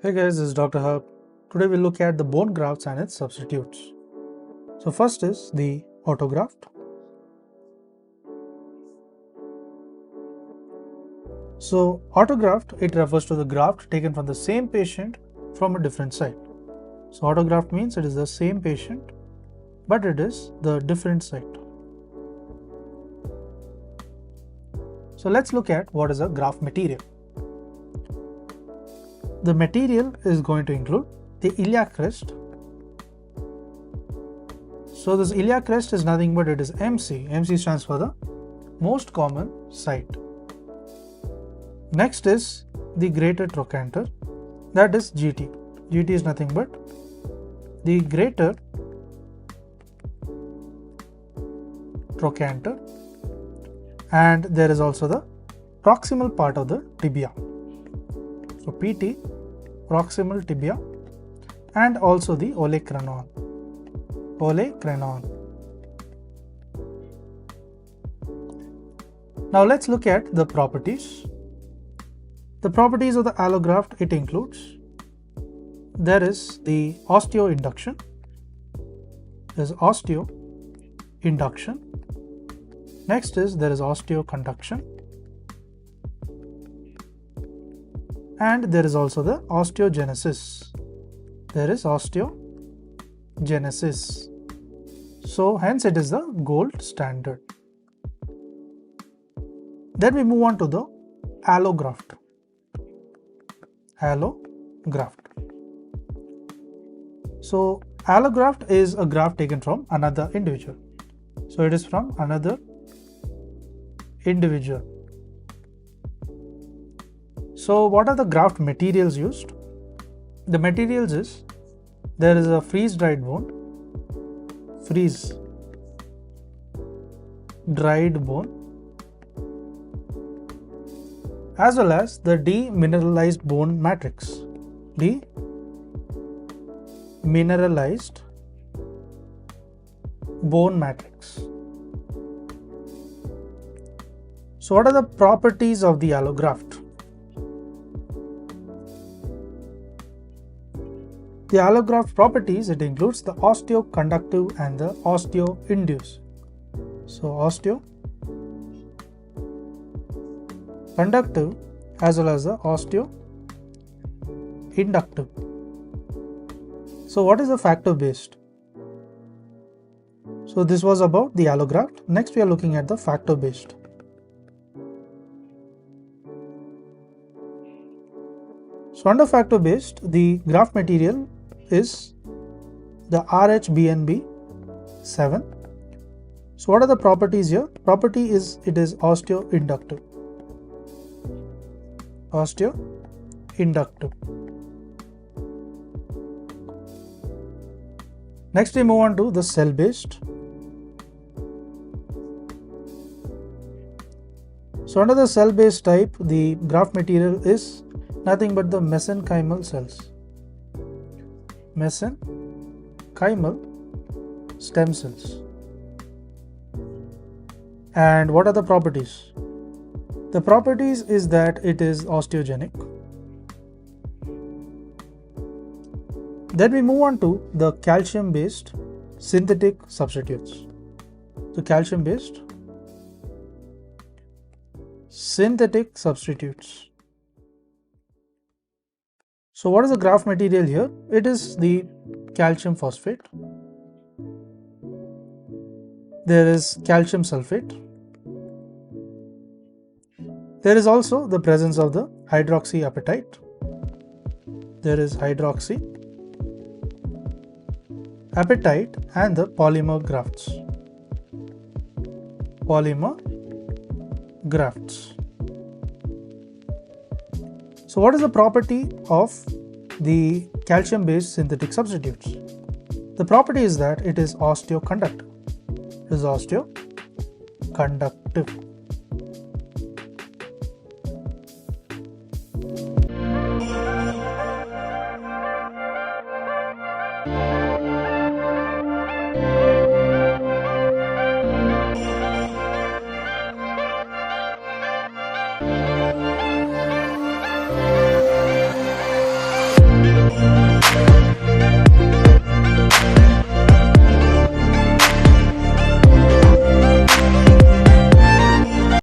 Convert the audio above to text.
Hey guys, this is Dr. Hub. Today we'll look at the bone grafts and its substitutes. So first is the autograft. So autograft, it refers to the graft taken from the same patient from a different site. So autograft means it is the same patient but it is the different site. So let's look at what is a graft material. The material is going to include the iliac crest. So this iliac crest is nothing but it is MC. MC stands for the most common site. Next is the greater trochanter, that is GT. GT is nothing but the greater trochanter, and there is also the proximal part of the tibia. So PT, proximal tibia, and also the olecranon. Now let's look at the properties. The properties of the allograft, it includes, there is the osteoinduction. There's osteoinduction. Next is there is osteoconduction. And there is also the osteogenesis. There is osteogenesis. So hence it is the gold standard. Then we move on to the allograft. So allograft is a graft taken from another individual. So it is from another individual. So what are the graft materials used? The materials is, there is a freeze-dried bone, as well as the demineralized bone matrix. Demineralized bone matrix. So what are the properties of the allograft? The allograft properties, it includes the osteoconductive and the osteoinduced. So osteoconductive as well as the osteoinductive. So what is the factor based? So this was about the allograft. Next we are looking at the factor based. So under factor based, the graft material is the RHBNB7. So what are the properties here? Property is, it is osteoinductive. Next we move on to the cell based. So under the cell based type, the graft material is nothing but the mesenchymal cells. Mesenchymal stem cells. And what are the properties? The properties is that it is osteogenic. Then we move on to the calcium based synthetic substitutes. So calcium based synthetic substitutes. So what is the graft material here? It is the calcium phosphate. There is calcium sulfate. There is also the presence of the hydroxyapatite. There is hydroxyapatite and the polymer grafts. So what is the property of the calcium based synthetic substitutes? The property is that it is osteoconductive.